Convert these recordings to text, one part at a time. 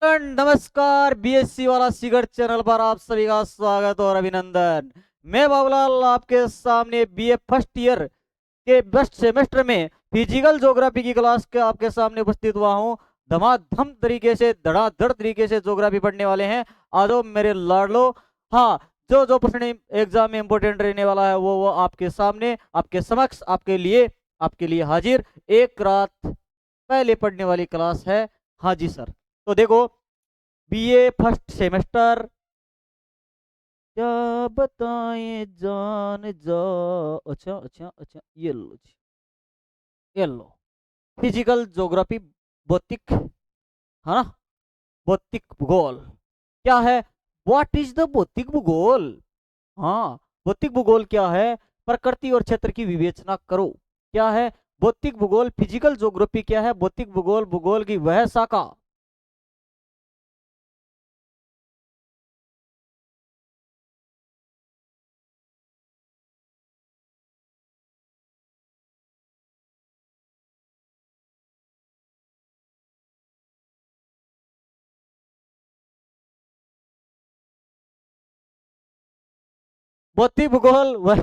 नमस्कार, बीएससी वाला cigarette channel पर आप सभी का स्वागत और अभिनंदन। मैं बाबूलाल आपके सामने बीए फर्स्ट ईयर के बेस्ट सेमेस्टर में फिजिकल ज्योग्राफी की क्लास के आपके सामने उपस्थित हुआ हूं। धमाधम तरीके से धड़ाधड़ तरीके से ज्योग्राफी पढ़ने वाले हैं। आ जाओ मेरे लाडलो। हाँ, जो जो प्रश्न एग्जाम में इंपोर्टेंट रहने वाला है वो आपके सामने, आपके समक्ष, आपके लिए हाजिर। एक रात पहले पढ़ने वाली क्लास है। हाँ जी सर। तो देखो, बीए फर्स्ट सेमेस्टर, क्या बताएं जान जा। अच्छा अच्छा अच्छा, ये लो जी, ये लो। फिजिकल ज्योग्राफी, भौतिक, है ना, भौतिक भूगोल। क्या है? व्हाट इज द भौतिक भूगोल? हाँ, भौतिक भूगोल क्या है? प्रकृति और क्षेत्र की विवेचना करो। क्या है भौतिक भूगोल? फिजिकल ज्योग्राफी क्या है? भौतिक भूगोल, भूगोल की वह शाखा। भौतिक भूगोल वह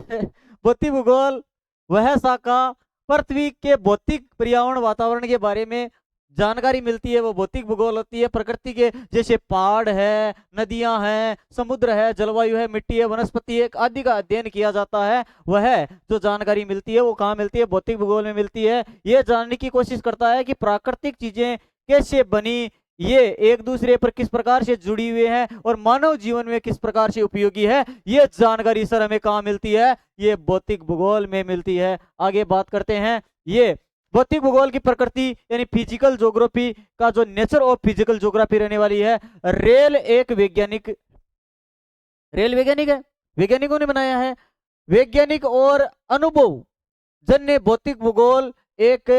भौतिक भूगोल वह शाखा पृथ्वी के भौतिक पर्यावरण वातावरण के बारे में जानकारी मिलती है, वो भौतिक भूगोल होती है। प्रकृति के जैसे पहाड़ है, नदियां हैं, समुद्र है, जलवायु है, मिट्टी है, वनस्पति है आदि का अध्ययन किया जाता है। वह जो जानकारी मिलती है वो कहाँ मिलती है? भौतिक भूगोल में मिलती है। ये जानने की कोशिश करता है कि प्राकृतिक चीजें कैसे बनी, ये एक दूसरे पर किस प्रकार से जुड़ी हुई है और मानव जीवन में किस प्रकार से उपयोगी है। ये जानकारी सर हमें कहाँ मिलती है? ये भौतिक भूगोल में मिलती है। आगे बात करते हैं। ये भौतिक भूगोल की प्रकृति यानी फिजिकल ज्योग्राफी का जो नेचर ऑफ फिजिकल ज्योग्राफी रहने वाली है। रेल वैज्ञानिक है, वैज्ञानिकों ने बनाया है। वैज्ञानिक और अनुभव जन्य भौतिक भूगोल एक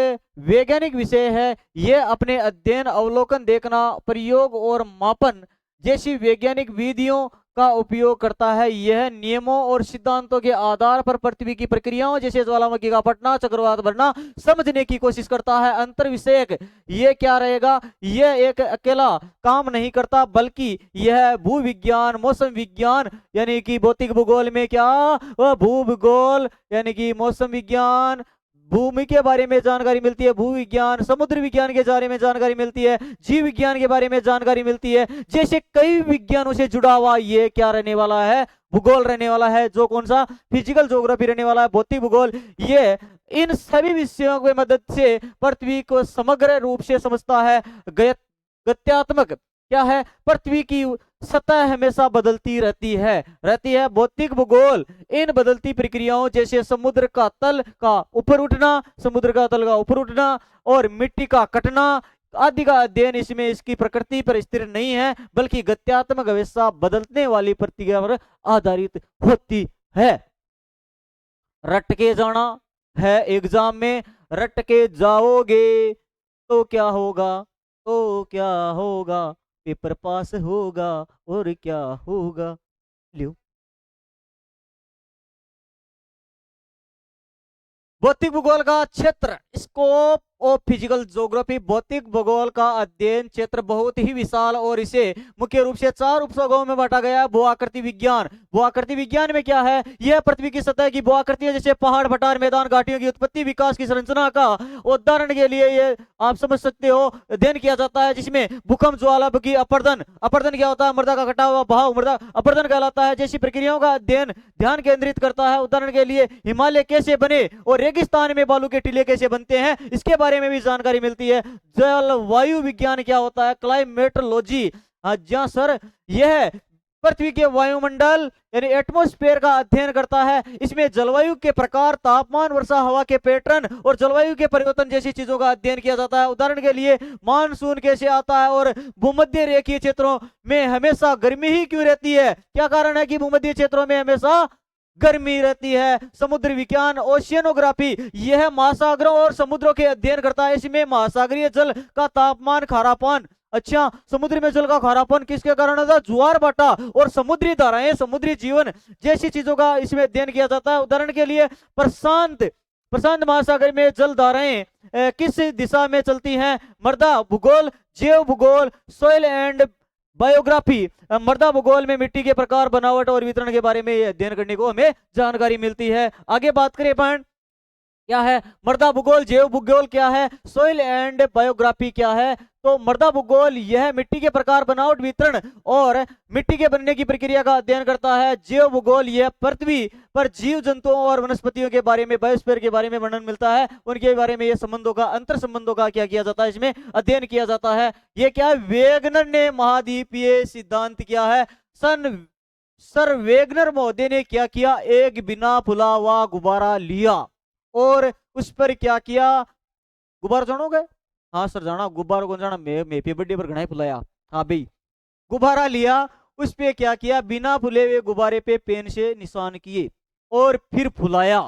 वैज्ञानिक विषय है। यह अपने अध्ययन, अवलोकन, देखना, प्रयोग और मापन जैसी वैज्ञानिक विधियों का उपयोग करता है। यह नियमों और सिद्धांतों के आधार पर पृथ्वी की प्रक्रियाओं जैसे ज्वालामुखी का फटना, चक्रवात बनना समझने की कोशिश करता है। अंतर विषयक ये क्या रहेगा? यह एक अकेला काम नहीं करता, बल्कि यह भूविज्ञान, मौसम विज्ञान यानी कि भौतिक भूगोल में क्या, वह भूभूगोल यानी कि मौसम विज्ञान, भूमि के बारे में जानकारी मिलती है, भू विज्ञान, समुद्र विज्ञान के बारे में जानकारी मिलती है, जीव विज्ञान के बारे में जानकारी मिलती है। जैसे कई विज्ञानों से जुड़ा हुआ ये क्या रहने वाला है? भूगोल रहने वाला है। जो कौन सा? फिजिकल ज्योग्राफी रहने वाला है, भौतिक भूगोल। ये इन सभी विषयों की मदद से पृथ्वी को समग्र रूप से समझता है। गत्यात्मक क्या है? पृथ्वी की सतह हमेशा बदलती रहती है। भौतिक भूगोल इन बदलती प्रक्रियाओं जैसे समुद्र का तल का ऊपर उठना और मिट्टी का कटना आदि का अध्ययन इसमें इसकी प्रकृति पर स्थिर नहीं है, बल्कि गत्यात्मक हमेशा बदलने वाली प्रक्रिया पर आधारित होती है। रट के जाना है एग्जाम में, रट के जाओगे तो क्या होगा? तो क्या होगा? पेपर पास होगा और क्या होगा? लियो। भौतिक भूगोल का क्षेत्र, स्कोप ऑफ फिजिकल ज्योग्राफी। भौतिक भूगोल का अध्ययन क्षेत्र बहुत ही विशाल और इसे मुख्य रूप से 4 उपभागों में बांटा गया है। भू आकृति विज्ञान। भू आकृति विज्ञान में क्या है? यह पृथ्वी की सतह की भू आकृतियां जैसे पहाड़, पठार, मैदान, घाटियों की उत्पत्ति, विकास की संरचना का उदाहरण के लिए ये आप समझ सकते हो अध्ययन किया जाता है, जिसमें भूकंप, ज्वालामुखी, अपरदन। अपरदन क्या होता है? मृदा का घटा हुआ बहाव, मृदा अपरदन कहलाता है। जैसी प्रक्रियाओं का अध्ययन ध्यान केंद्रित करता है। उदाहरण के लिए हिमालय कैसे बने और रेगिस्तान में बालू के टीले कैसे बनते हैं, इसके बारे में भी जानकारी मिलती है। जलवायु विज्ञान क्या होता है? क्लाइमेटोलॉजी। जहां सर यह पृथ्वी के वायुमंडल यानी एटमॉस्फेयर का अध्ययन करता है। इसमें जलवायु के प्रकार, तापमान, वर्षा, हवा के पैटर्न और जलवायु के परिवर्तन जैसी चीजों का अध्ययन किया जाता है। उदाहरण के लिए मानसून कैसे आता है और भूमध्य रेखीय क्षेत्रों में हमेशा गर्मी ही क्यों रहती है? क्या कारण है कि भूमध्य क्षेत्रों में हमेशा गर्मी रहती है? समुद्र विज्ञान, ओशियनोग्राफी, यह महासागरों और समुद्रों के अध्ययन करता है। इसमें महासागरीय जल का तापमान, खारापन। अच्छा, समुद्र में जल का खारापन किसके कारण होता है? ज्वार भाटा और समुद्री धाराएं, समुद्री जीवन जैसी चीजों का इसमें अध्ययन किया जाता है। उदाहरण के लिए प्रशांत प्रशांत महासागर में जल धाराएं किस दिशा में चलती हैं? मृदा भूगोल, जैव भूगोल, सोइल एंड बायोग्राफी। मृदा भूगोल में मिट्टी के प्रकार, बनावट और वितरण के बारे में अध्ययन करने को हमें जानकारी मिलती है। आगे बात करें अपन, क्या है मृदा भूगोल, जैव भूगोल क्या है, सोइल एंड बायोग्राफी क्या है? तो मृदा भूगोल यह मिट्टी के प्रकार, बनावट, वितरण और मिट्टी के बनने की प्रक्रिया का अध्ययन करता है। जैव भूगोल यह पृथ्वी पर जीव जंतुओं और वनस्पतियों के बारे में, बायोस्फीयर के बारे में वर्णन मिलता है, उनके बारे में ये संबंधों का, अंतर संबंधों का क्या किया जाता है, इसमें अध्ययन किया जाता है। ये क्या है, वेगनर ने महाद्वीपीय सिद्धांत किया है। सर वेगनर महोदय ने क्या किया, एक बिना फुला हुआ गुब्बारा लिया और उस पर क्या किया, गुब्बारा जानोगे? हाँ सर जाना, गुब्बारा कौन जाना, मैं पे बर्थडे पर घना फुलाया। हाँ भाई, गुब्बारा लिया, उस पे क्या किया, बिना फुले हुए गुब्बारे पे पेन से निशान किए और फिर फुलाया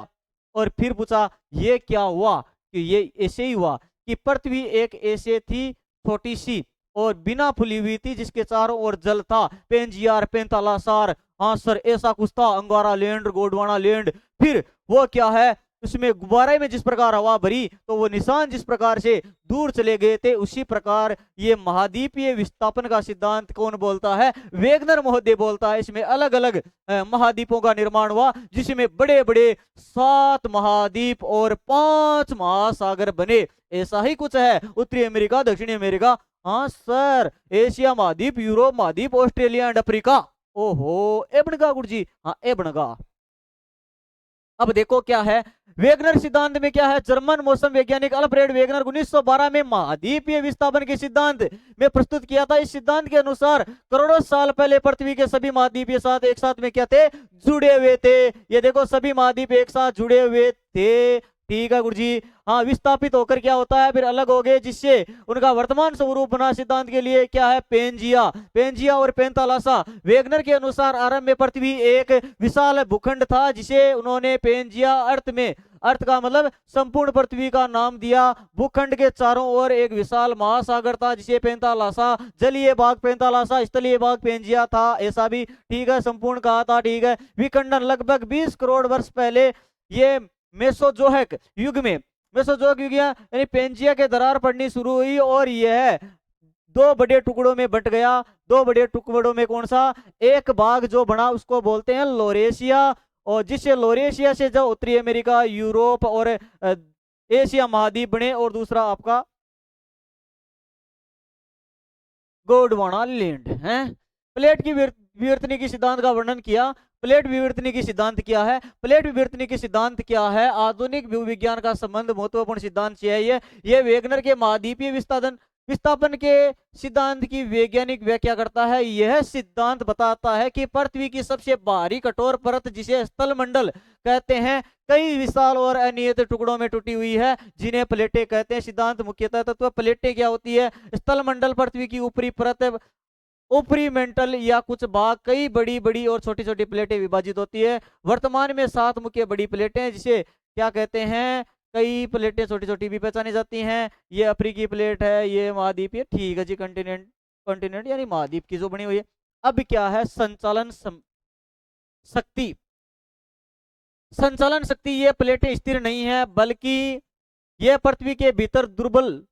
और फिर पूछा ये क्या हुआ, कि ये ऐसे ही हुआ कि पृथ्वी एक ऐसे थी छोटी सी और बिना फुली हुई थी, जिसके चारों ओर जल था, पेंजियार, पेंतालासार, हाँ सर ऐसा कुछ था, अंगारा लैंड, गोडवाना लैंड। फिर वो क्या है, उसमें गुब्बारे में जिस प्रकार हवा भरी तो वो निशान जिस प्रकार से दूर चले गए थे, उसी प्रकार ये महाद्वीपीय विस्थापन का सिद्धांत कौन बोलता है, वेगनर महोदय बोलता है। इसमें अलग अलग महाद्वीपों का निर्माण हुआ, जिसमें बड़े बड़े 7 महाद्वीप और 5 महासागर बने। ऐसा ही कुछ है, उत्तरी अमेरिका, दक्षिणी अमेरिका, हाँ सर, एशिया महाद्वीप, यूरोप महाद्वीप, ऑस्ट्रेलिया एंड अफ्रीका। ओहो ए बनगा गुरु जी, हाँ ए बनगा। अब देखो क्या है, वेगनर सिद्धांत में क्या है, जर्मन मौसम वैज्ञानिक अल्फ्रेड वेगनर 1912 में महाद्वीपीय विस्थापन के सिद्धांत में प्रस्तुत किया था। इस सिद्धांत के अनुसार करोड़ों साल पहले पृथ्वी के सभी महाद्वीप एक साथ में क्या थे, जुड़े हुए थे। ये देखो सभी महाद्वीप एक साथ जुड़े हुए थे, ठीक है गुरुजी। हाँ, विस्थापित होकर क्या होता है, फिर अलग हो गए, जिससे उनका वर्तमान स्वरूप बना। सिद्धांत के लिए क्या है, पेंजिया और पेंतालासा। वेगनर के अनुसार आरंभ में पृथ्वी एक विशाल भूखंड था, जिसे उन्होंने पेंजिया अर्थ का मतलब संपूर्ण पृथ्वी का नाम दिया। भूखंड के चारों ओर एक विशाल महासागर था, जिसे पेंतालासा, जलीय भाग पेंतालासा, स्थलीय भाग पेंजिया था, ऐसा भी ठीक है संपूर्ण कहा था, ठीक है। विखंडन लगभग 20 करोड़ वर्ष पहले ये मेसोजोइक युग में, मेसोजोइक युग यानी पेंजिया के दरार पड़नी शुरू हुई और यह 2 बड़े टुकड़ों में बंट गया। 2 बड़े टुकड़ों में कौन सा, एक भाग जो बना उसको बोलते हैं लोरेशिया, और जिससे लोरेशिया से जो उत्तरी अमेरिका, यूरोप और एशिया महाद्वीप बने, और दूसरा आपका गोंडवाना लैंड है। प्लेट की विवर्तनिकी सिद्धांत का वर्णन किया। प्लेट विवर्तनिकी सिद्धांत क्या है, प्लेट विवर्तनिकी सिद्धांत क्या है, आधुनिक भूविज्ञान का संबंध महत्वपूर्ण सिद्धांत है। ये वेगनर के महाद्वीपीय विस्थापन के सिद्धांत की वैज्ञानिक व्याख्या करता है। यह सिद्धांत बताता है कि पृथ्वी की सबसे बाहरी कठोर परत, जिसे स्थल मंडल कहते हैं, कई विशाल और अनियत टुकड़ों में टूटी हुई है, जिन्हें प्लेटें कहते हैं। सिद्धांत मुख्यतः तत्व प्लेटें क्या होती है, स्थल मंडल पृथ्वी की ऊपरी परत, ऊपरी मेंटल या कुछ भाग, कई बड़ी बड़ी और छोटी छोटी प्लेटें विभाजित होती है। वर्तमान में 7 मुख्य बड़ी प्लेटें, जिसे क्या कहते हैं, कई प्लेटें छोटी छोटी भी पहचानी जाती हैं। ये अफ्रीकी प्लेट है, ये महाद्वीप, ये ठीक है जी, कॉन्टिनेंट यानी महाद्वीप की जो बनी हुई है। अब क्या है, शक्ति। संचालन शक्ति, ये प्लेटें स्थिर नहीं है, बल्कि यह पृथ्वी के भीतर दुर्बल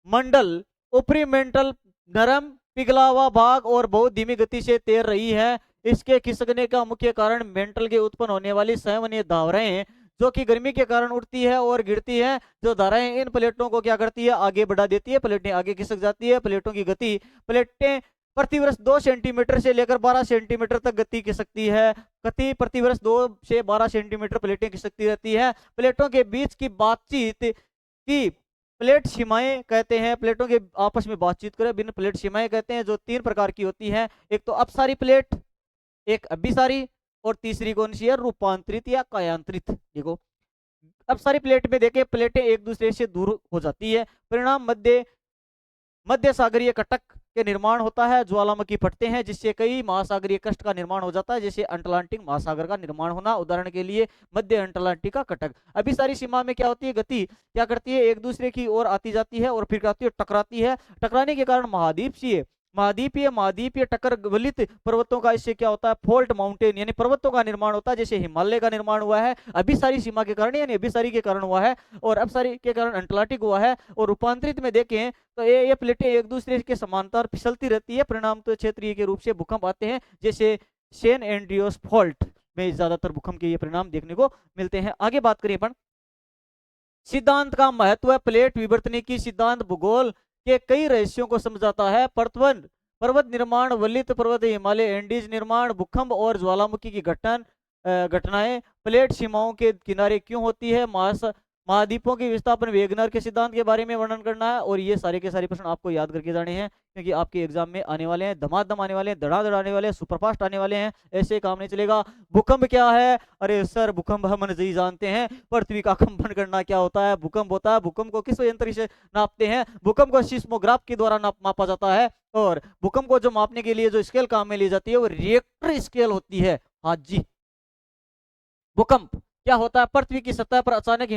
मंडल, ऊपरी मेंटल नरम पिघला हुआ भाग और बहुत धीमी गति से तैर रही है। इसके खिसकने का मुख्य कारण मेंटल के उत्पन्न होने वाली संवहनीय धाराएं, जो कि गर्मी के कारण उठती है और गिरती है। जो धाराएं इन प्लेटों को क्या करती है, आगे बढ़ा देती है, प्लेटें आगे खिसक जाती है। प्लेटों की गति, प्लेटें प्रतिवर्ष 2 सेंटीमीटर से लेकर 12 सेंटीमीटर तक गति खिसकती है। गति प्रतिवर्ष 2 से 12 सेंटीमीटर प्लेटें खिसकती रहती है। प्लेटों के बीच की बातचीत की प्लेट सीमाएं कहते हैं। प्लेटों के आपस में बातचीत करें बिन प्लेट सीमाएं कहते हैं, जो 3 प्रकार की होती हैं। एक तो अपसारी प्लेट, एक अभिसारी, और तीसरी कौन सी है, रूपांतरित या कायांतरित। देखो अपसारी प्लेट में देखें, प्लेटें एक दूसरे से दूर हो जाती है, परिणाम मध्य सागरीय कटक के निर्माण होता है। ज्वालामुखी फटते हैं, जिससे कई महासागरीय कष्ट का निर्माण हो जाता है, जैसे अटलांटिक महासागर का निर्माण होना, उदाहरण के लिए मध्य अटलांटिक का कटक। अभी सारी सीमा में क्या होती है, गति क्या करती है, एक दूसरे की ओर आती जाती है और फिर क्या होती है, टकराती है। टकराने के कारण महाद्वीपीय महाद्वीपीय महाद्वीपीय टक्कर वलित पर्वतों का इससे क्या होता है, फॉल्ट माउंटेन यानी पर्वतों का निर्माण होता है, जैसे हिमालय का निर्माण हुआ है अभिसारी सीमा के कारण यानी अभिसारी के कारण हुआ है, और अभिसारी के कारण अंटार्कटिक हुआ है। और रूपांतरित में देखें तो ये प्लेटें एक दूसरे के समांतर फिसलती रहती है, परिणाम तो क्षेत्रीय के रूप से भूकंप आते हैं, जैसे सेन एंड्रियोस फॉल्ट में ज्यादातर भूकंप के ये परिणाम देखने को मिलते हैं। आगे बात करिए अपन, सिद्धांत का महत्व है। प्लेट विवर्तनिकी सिद्धांत भूगोल के कई रहस्यों को समझाता है। पर्वत निर्माण, वलित पर्वत, हिमालय, एंडीज निर्माण, भूकंप और ज्वालामुखी की घटनाएं, प्लेट सीमाओं के किनारे क्यों होती है, महाद्वीपों की विस्थापन, वेगनर के सिद्धांत के बारे में वर्णन करना है। और ये सारे के सारे प्रश्न आपको याद करके जाने हैं, क्योंकि आपके एग्जाम में आने वाले हैं, धमाधम आने वाले हैं, धड़ाधड़ आने वाले हैं, सुपरफास्ट आने वाले हैं, ऐसे काम नहीं चलेगा। भूकंप क्या है? अरे सर भूकंप हम नहीं जानते हैं। पृथ्वी का कंपन करना क्या होता है? भूकंप होता है। भूकंप को किस यंत्र से नापते हैं? भूकंप को सिस्मोग्राफ के द्वारा मापा जाता है। और भूकंप को जो मापने के लिए जो स्केल काम में ली जाती है वो रिएक्टर स्केल होती है। हाँ जी। भूकंप क्या होता है? पृथ्वी की सतह पर अचानक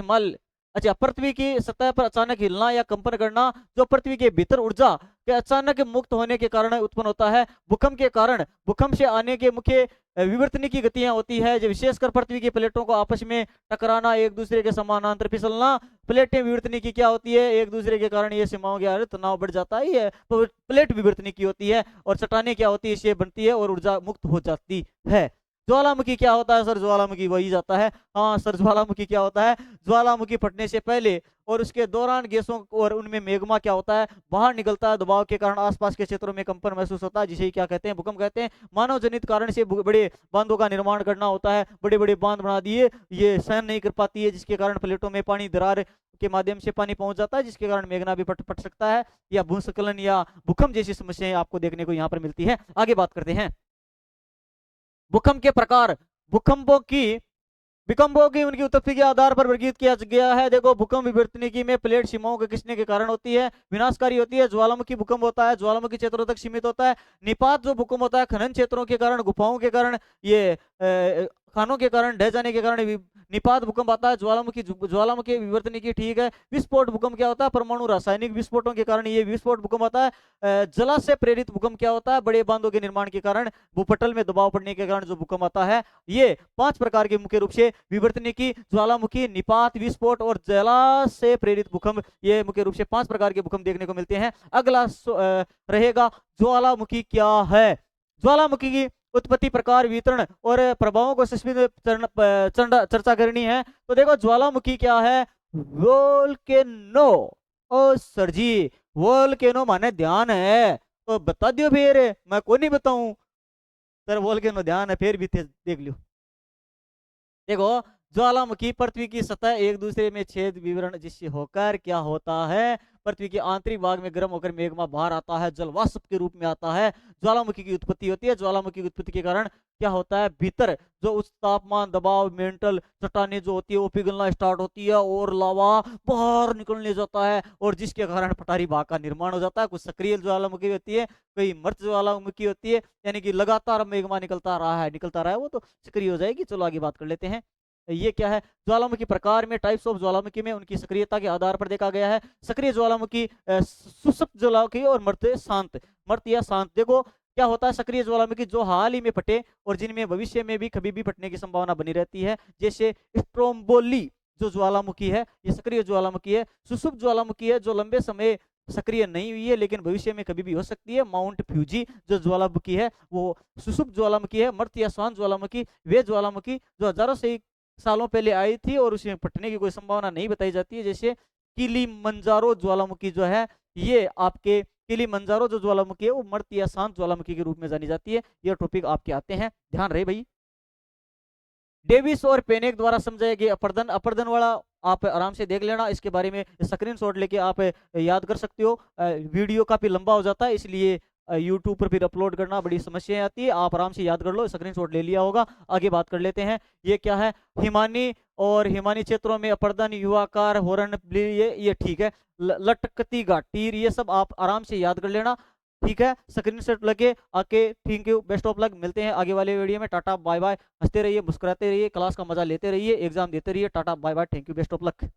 पृथ्वी की सतह पर अचानक हिलना या कंपन करना, जो पृथ्वी के भीतर ऊर्जा के अचानक मुक्त होने के कारण उत्पन्न होता है। भूकंप के कारण भूकंप से आने के मुख्य विवर्तनिक की गतियां होती है, जो विशेषकर पृथ्वी की प्लेटों को आपस में टकराना, एक दूसरे के समानांतर फिसलना। प्लेटें विवर्तनिकी क्या होती है? एक दूसरे के कारण ये सीमाओं के तनाव बढ़ जाता है, ये प्लेट विवर्तनिकी होती है। और चट्टानें क्या होती है? इससे बनती है और ऊर्जा मुक्त हो जाती है। ज्वालामुखी क्या होता है? सर ज्वालामुखी वही जाता है। हाँ सर, ज्वालामुखी क्या होता है? ज्वालामुखी फटने से पहले और उसके दौरान गैसों और उनमें मैग्मा क्या होता है? बाहर निकलता है। दबाव के कारण आसपास के क्षेत्रों में कंपन महसूस होता है, जिसे क्या कहते हैं? भूकंप कहते हैं। मानव जनित कारण से बड़े बांधों का निर्माण करना होता है, बड़े बड़े बांध बना दिए, ये सहन नहीं कर पाती है, जिसके कारण प्लेटों में पानी दरार के माध्यम से पानी पहुंच जाता है, जिसके कारण मेघना भी फट सकता है, या भूस्खलन या भूकंप जैसी समस्याएं आपको देखने को यहाँ पर मिलती है। आगे बात करते हैं भूकंप के प्रकार। भूकंपों की उनकी उत्पत्ति के आधार पर वर्गीकृत किया गया है। देखो, भूकंप विवर्तनिकी में प्लेट सीमाओं के खिंचने के कारण होती है, विनाशकारी होती है। ज्वालामुखी भूकंप होता है, ज्वालामुखी क्षेत्रों तक सीमित होता है। निपात जो भूकंप होता है, खनन क्षेत्रों के कारण, गुफाओं के कारण, ये खानों के कारण ढह जाने के कारण निपात भूकंप आता है। ज्वालामुखी विवर्तनिकी ठीक है। विस्फोट भूकंप क्या होता है? परमाणु रासायनिक विस्फोटों के कारण ये विस्फोट भूकंप आता है। जला से प्रेरित भूकंप क्या होता है? बड़े बांधों के निर्माण के कारण, भूपटल में दबाव पड़ने के कारण जो भूकंप आता है। ये 5 प्रकार के मुख्य रूप से विवर्तनिकी, ज्वालामुखी, निपात, विस्फोट और जला से प्रेरित भूकंप, ये मुख्य रूप से 5 प्रकार के भूकंप देखने को मिलते हैं। अगला रहेगा ज्वालामुखी क्या है। ज्वालामुखी की उत्पत्ति, प्रकार, वितरण और प्रभावों को चर्चा करनी है। तो देखो, ज्वालामुखी क्या है? वोल्केनो। ओ सर जी, वोल्केनो माने ध्यान है, तो बता दियो फिर, मैं को नहीं बताऊं सर। वोल्केनो ध्यान है, फिर भी देख लियो। देखो, ज्वालामुखी पृथ्वी की सतह एक दूसरे में छेद विवरण जिससे होकर क्या होता है? पृथ्वी के आंतरिक भाग में गर्म होकर मेघमा बाहर आता है, जलवाष्प के रूप में आता है। ज्वालामुखी की उत्पत्ति होती है। ज्वालामुखी की उत्पत्ति के कारण क्या होता है? भीतर जो उच्च तापमान, दबाव, मेंटल चट्टानें जो होती है वो पिघलना स्टार्ट होती है और लावा बाहर निकलने जाता है, और जिसके कारण पठारी भाग का निर्माण हो जाता है। कुछ सक्रिय ज्वालामुखी होती है, कई मृत ज्वालामुखी होती है, यानी कि लगातार मेघमा निकलता रहा है, वो तो सक्रिय हो जाएगी। चलो आगे बात कर लेते हैं। ये क्या है? ज्वालामुखी प्रकार में, टाइप्स ऑफ ज्वालामुखी में उनकी सक्रियता के आधार पर देखा गया है। सक्रिय ज्वालामुखी, सुषुप्त ज्वालामुखी और मर्त या शांत। देखो, क्या होता है? सक्रिय ज्वालामुखी जो हाल ही में फटे और जिनमें भविष्य में भी कभी भी फटने की संभावना बनी रहती है, जैसे स्ट्रोम्बोली जो ज्वालामुखी है, ये सक्रिय ज्वालामुखी है। सुषुप्त ज्वालामुखी है जो लंबे समय सक्रिय नहीं हुई है लेकिन भविष्य में कभी भी हो सकती है। माउंट फ्यूजी जो ज्वालामुखी है वो सुषुप्त ज्वालामुखी है। मर्त या शांत ज्वालामुखी वे ज्वालामुखी जो हजारों से सालों पहले आई थी और उसमें फटने की कोई संभावना नहीं बताई जाती है, जैसे किलिमंजारो ज्वालामुखी जो है, ये आपके किलिमंजारो जो ज्वालामुखी है वो मर्त या शांत ज्वालामुखी के रूप में जानी जाती है। ये टॉपिक आपके आते हैं, ध्यान रहे भाई। डेविस और पेनेक द्वारा समझाया गया अपर्दन वाला आप आराम से देख लेना, इसके बारे में स्क्रीनशॉट लेके आप याद कर सकते हो। वीडियो काफी लंबा हो जाता है, इसलिए यूट्यूब पर फिर अपलोड करना बड़ी समस्या आती है। आप आराम से याद कर लो, स्क्रीनशॉट ले लिया होगा। आगे बात कर लेते हैं। ये क्या है? हिमानी क्षेत्रों में अपर्दन, युवाकार, हॉर्न, ये ठीक है। लटकती घाटी, ये सब आप आराम से याद कर लेना, ठीक है। स्क्रीनशॉट लगे आके, thank you, best of luck. मिलते हैं आगे वाले वीडियो में। Tata bye bye. हंसते रहिए, मुस्कुराते रहिए, क्लास का मजा लेते रहिए, एग्जाम देते रहिए। Tata bye bye, thank you, best of luck.